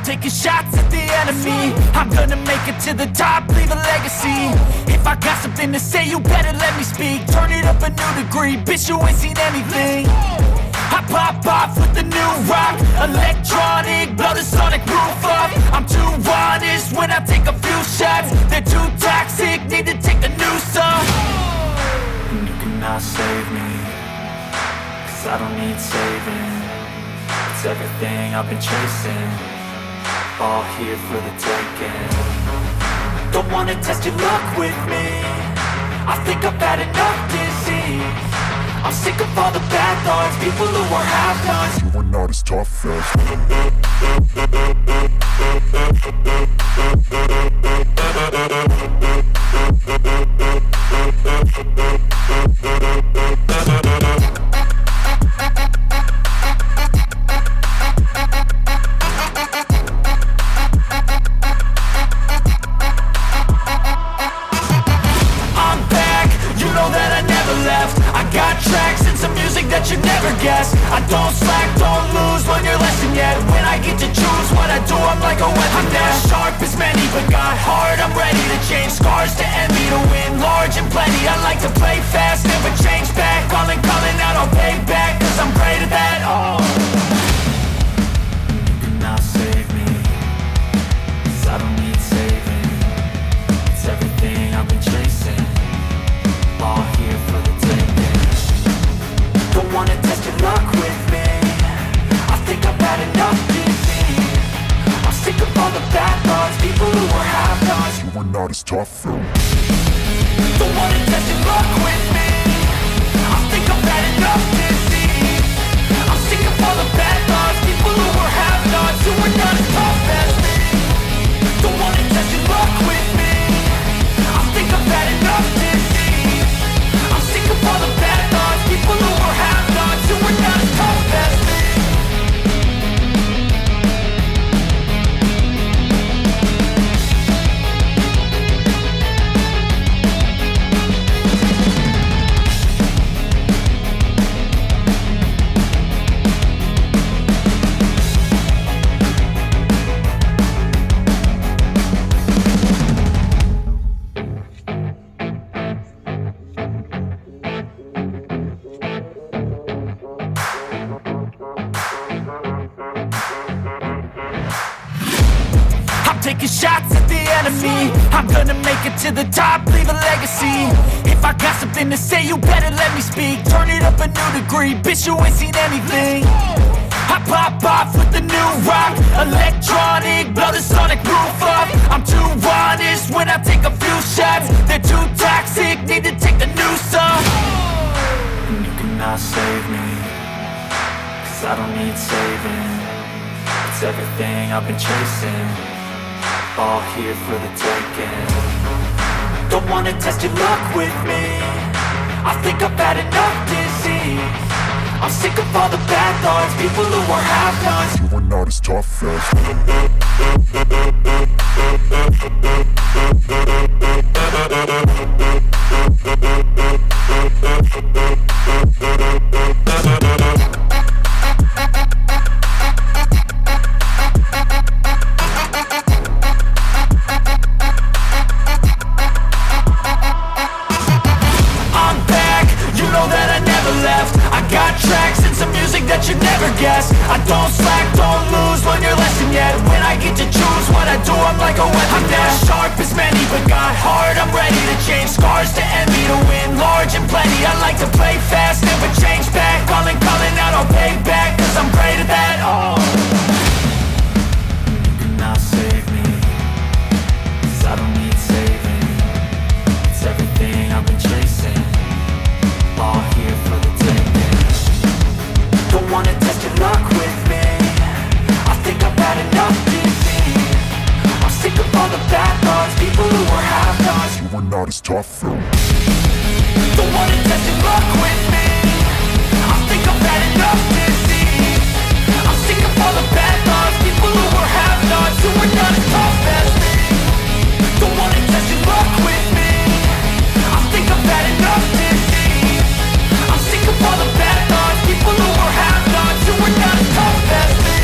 taking shots at the enemy. I'm gonna make it to the top, leave a legacy. If I got something to say, you better let me speak. Turn it up a new degree, bitch, you ain't seen anything. I pop off with the new rock, electronic, blow the sonic roof up. I'm too honest when I take a few shots. They're too toxic, need to take the noose off. And you cannot save me, 'cause I don't need saving. It's everything I've been chasing, all here for the taking. Don't wanna test your luck with me, I think I've had enough disease. I'm sick of all the bad thoughts, people who are half-nots. You were not as tough as I'm back, you know that I never left. I got tracks and some music that you never guess. I don't slack, don't lose, learn your lesson yet. When I get to choose what I do, I'm like a weapon. I'm not sharp as many, but got hard. I'm ready to change scars to envy, to win large and plenty. I like to play fast, never change back. Calling out, I'll pay back, 'cause I'm great at that. Oh, you cannot save me, 'cause I don't need saving. It's everything I've been chasing, all here for the taking. Don't wanna test your luck with me, I think I've had enough disease. I'm sick of all the bad thoughts, people who are half-nots. you were not as tough as Don't wanna test your luck with me, I think I've had enough disease. I'm sick of all the bad thoughts, people who are half-nots, who are not as tough as me. Don't wanna test your luck with me, I think I've had enough disease. I'm sick of all the bad thoughts, people who are half-nots, who are not as tough as me. I'm taking shots at the enemy. I'm gonna make it to the top, leave a legacy. If I got something to say, you better let me speak. Turn it up a new degree, bitch, you ain't seen anything. I pop off with the new rock, electronic, blow the sonic roof up. I'm too honest when I take a few shots. They're too toxic, need to take the noose off. And you cannot save me, 'cause I don't need saving. It's everything I've been chasing, all here for the taking. Don't wanna test your luck with me, I think I've had enough disease. I'm sick of all the bad thoughts, people who are half-nots. you were not as tough as I'm back, you know that I never left. I got tracks and some music that you never guess. I don't slack, don't lose, learn your lesson yet. When I get to choose what I do, I'm like a weapon. I'm not sharp as many, but got hard. I'm ready to change scars to envy, to win large and plenty. I like to play fast, never change back. Calling out, I'll pay back, 'cause I'm great at that. Oh, you cannot save me, 'cause I don't need saving. It's everything I've been chasing, all here for the taking. Don't wanna test your luck with me, I think I've had enough disease. I'm sick of all the bad thoughts, people who are half-nots. you were not as tough as Don't wanna test your luck with me, I think I've had enough disease. I'm sick of all the bad thoughts, people who are half-nots, who are not as tough as me. Don't wanna test your luck with me, I think I've had enough disease. I'm sick of all the bad thoughts, people who are half-nots, who are not as tough as me.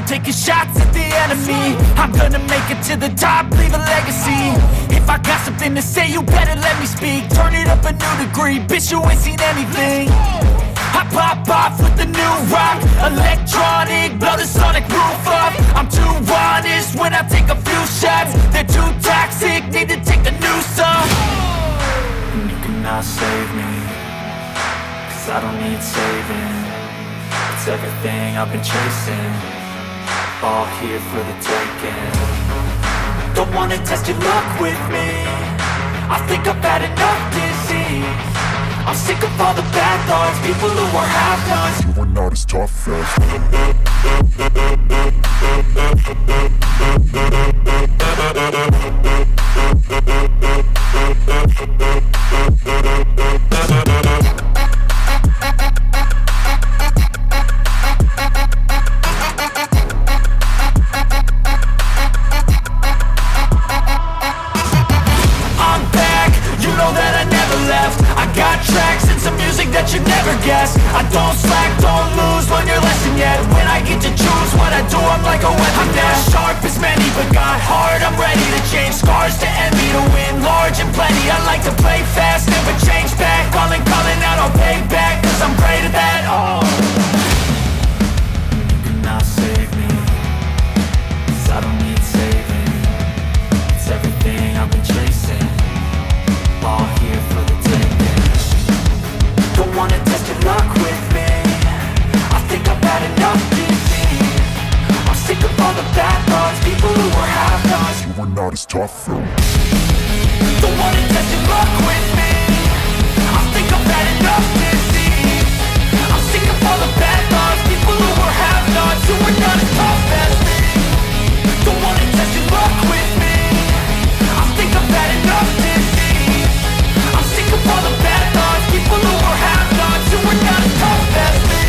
taking shots at the enemy. I'm gonna make it to the top, leave a legacy. If I got something to say, you better let me speak. Turn it up a new degree, bitch, you ain't seen anything. I pop off with the new rock, electronic, blow the sonic roof up. I'm too honest when I take a few shots. They're too toxic, need to take a new song. And you cannot save me, 'cause I don't need saving. It's everything I've been chasing, all here for the taking. Don't wanna test your luck with me, I think I've had enough disease. I'm sick of all the bad thoughts, people who are half-nots. You are not as tough as I'm back, you know that I never left. I got tracks and some music that you never guess. I don't slack, don't lose, learn your lesson yet. When I get to choose what I do, I'm like a weapon. I'm not sharp as many, but got hard, I'm ready to change. Scars to envy, to win large and plenty. I like to play fast, never change back. Calling out, I'll pay back, 'cause I'm great at that. Oh, you cannot save me, 'cause I don't need saving. It's everything I've been chasing, all here for the taking. Don't wanna test your luck with me, I think I've had enough disease. I'm sick of all the bad thoughts, people who are half-nots. you are not as tough as Don't wanna test your luck with me, I think I've had enough disease. I'm sick of all the bad thoughts, people who are half-nots, who are not as tough as me. Don't wanna test your luck with me, I think I've had enough disease. I'm sick of all the bad thoughts, people who are half-nots, who are not as tough as me.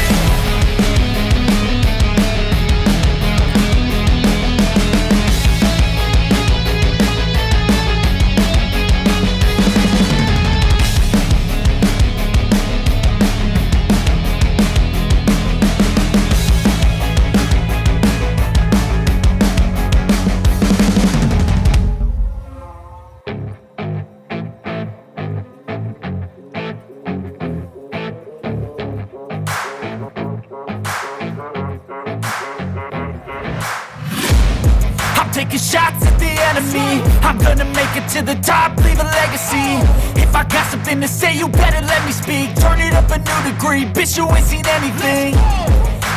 I'm taking shots at the enemy. I'm gonna make it to the top, leave a legacy. If I got something to say, you better let me speak. Turn it up a new degree, bitch, you ain't seen anything.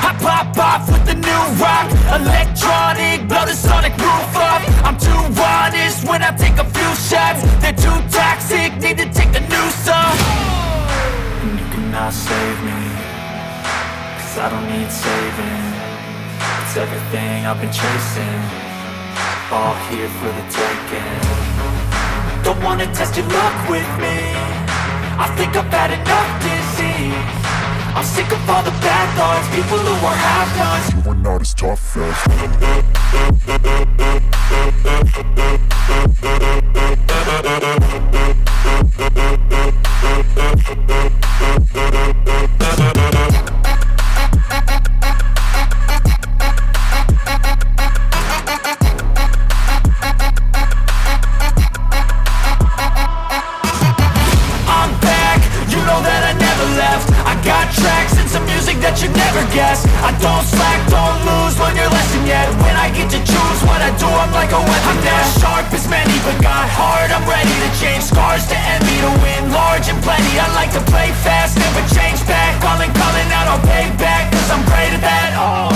I pop off with the new rock, electronic, blow the sonic roof up. I'm too honest when I take a few shots. They're too toxic, need to take a new song. And you cannot save me, 'cause I don't need saving. It's everything I've been chasing, all here for the taking. Don't wanna test your luck with me, I think I've had enough disease. I'm sick of all the bad thoughts, people who are half-nots. you are not as tough as I'm back, you know that I never left. I got tracks and some music that you never guess. I don't slack, don't lose, learn your lesson yet. When I get to choose what I do, I'm like a weapon. I'm not sharp as many, but got hard, I'm ready to change. Scars to envy, to win large and plenty. I like to play fast, never change back. Calling out, I'll pay back, 'cause I'm great at that. Oh,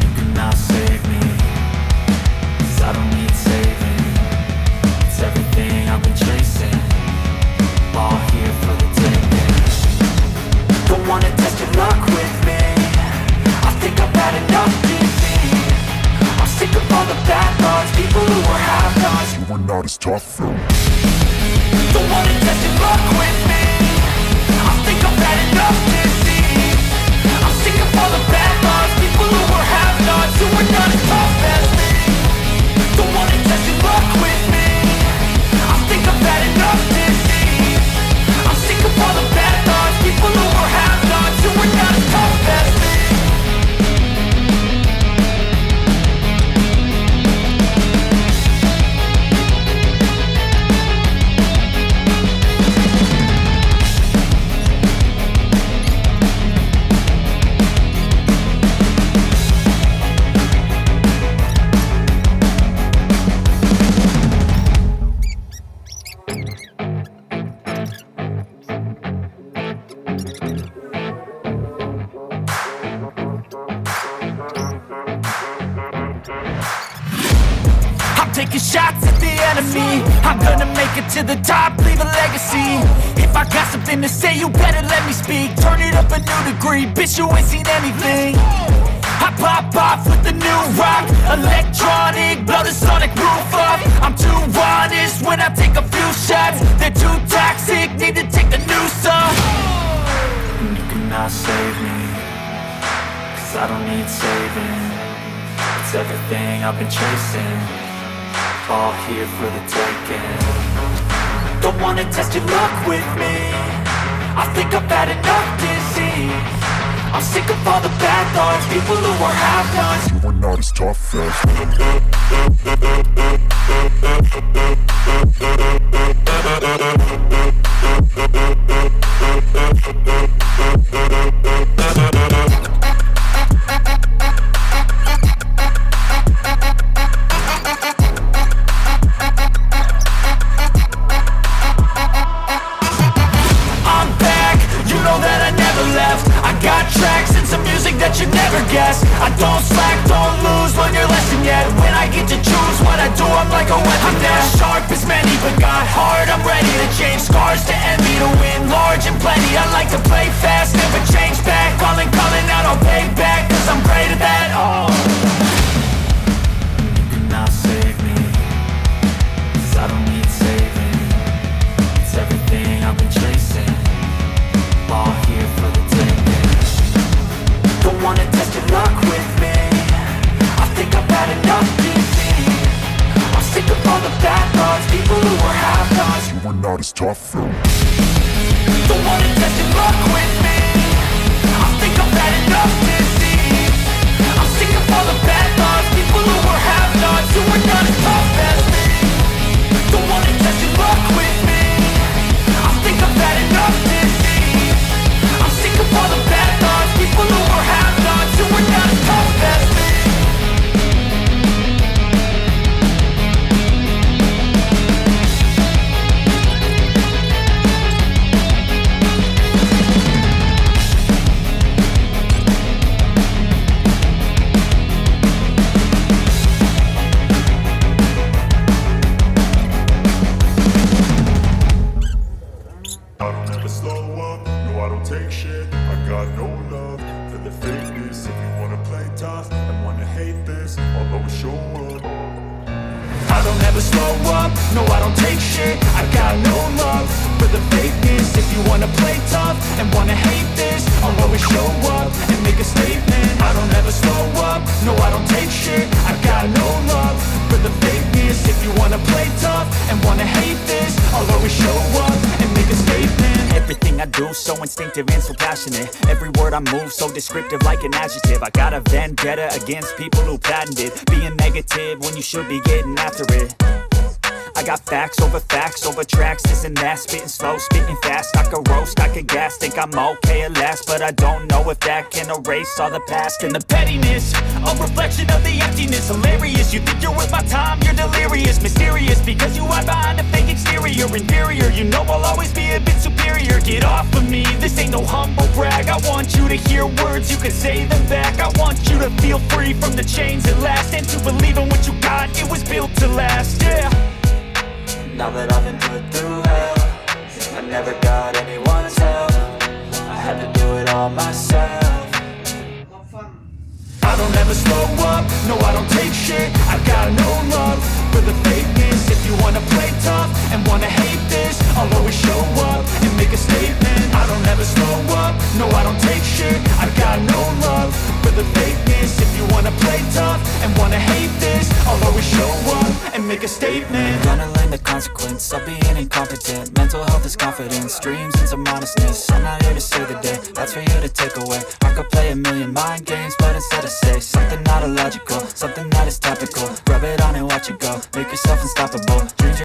you cannot save me, 'cause I don't need saving. It's everything I've been chasing, all here for the taking. Don't wanna test your luck with me, I think I've had enough disease. I'm sick of all the bad thoughts, people who are half-nots. you are not as tough as Don't wanna test your luck with me, I think I've had enough disease. I'm sick of all the bad thoughts, people who are half-nots, who are not as tough as me. Don't wanna test your luck with me, I think I've had enough disease. I'm sick of all the bad thoughts, people who are half-nots, who are not as tough as me. taking shots at the enemy. I'm gonna make it to the top, leave a legacy. If I got something to say, you better let me speak. Turn it up a new degree, bitch, you ain't seen anything. I pop off with the new rock, electronic, blow the sonic roof up. I'm too honest when I take a few shots. They're too toxic, need to take a new song. And you cannot save me, cause I don't need saving. It's everything I've been chasing, all here for the taking. Don't wanna test your luck with me, I think I've had enough disease. I'm sick of all the bad thoughts, people who are half-nots. You are not as tough as I'm back, you know that I never left. I got tracks and some music that you never guessed. I don't slack, don't lose, learn your lesson yet. When I get to choose what I do, I'm like a weapon. I'm not sharp as many, but got heart. I'm ready to change scars to envy, to win large and plenty. I like to play fast, never change back. Calling out, I'll pay back, cause I'm great at that. Oh, you cannot save me, cause I don't need saving. It's everything I've been chasing, all here for the taking. Don't wanna test your luck with me, I think I've had enough disease. I'm sick of all the bad thoughts, people who are half-nots. you are not as tough as Don't wanna test your luck with me, I think I've had enough disease. I'm sick of all the bad thoughts, people who are half-nots, who are not as tough as me. Don't wanna test your luck with me, I think I've had enough disease. I'm sick of all the bad thoughts, people who are half-nots, who are not as tough as me. I don't ever slow up, no I don't take shit. I got no love for the fakeness. If you wanna play tough and wanna hate this, I'll always show up. I don't ever slow up, no I don't take shit. I got no love for the fakeness. If you wanna play tough and wanna hate this, I'll always show up and make a statement. I don't ever slow up, no I don't take shit. I got no love for the fakeness. If you wanna play tough and wanna hate this, I'll always show up and make a statement. Everything I do so instinctive and so passionate. Every word I move so descriptive like an adjective. I got a vendetta against people who patented being negative when you should be getting after it. I got facts over tracks, this and that. Spitting slow, spitting fast, I could roast, I could gas. Think I'm okay at last, but I don't know if that can erase all the past. And the pettiness, a reflection of the emptiness. Hilarious, you think you're worth my time, you're delirious. Mysterious, because you hide behind a fake exterior. Inferior, you know I'll always be a bit superior. Get off of me, this ain't no humble brag. I want you to hear words, you can say them back. I want you to feel free from the chains at last, and to believe in what you got, it was built to last, yeah. Now that I've been put through hell, I never got anyone's help, I had to do it all myself. I don't ever slow up, no I don't take shit. I got no love for the fakeness. If you wanna play tough and wanna hate this, I'll always show up and make a statement. I don't ever slow up, no I don't take shit. I got no love for the fakeness. If you wanna play tough and wanna hate this, I'll always show up and make a statement. Gonna learn the consequence of being incompetent. Mental health is confidence, dreams and some honestness. I'm not here to save the day, that's for you to take away. I could play a million mind games, but instead I say something not illogical, something that is topical. Rub it on and watch it go, make yourself unstoppable. Dreams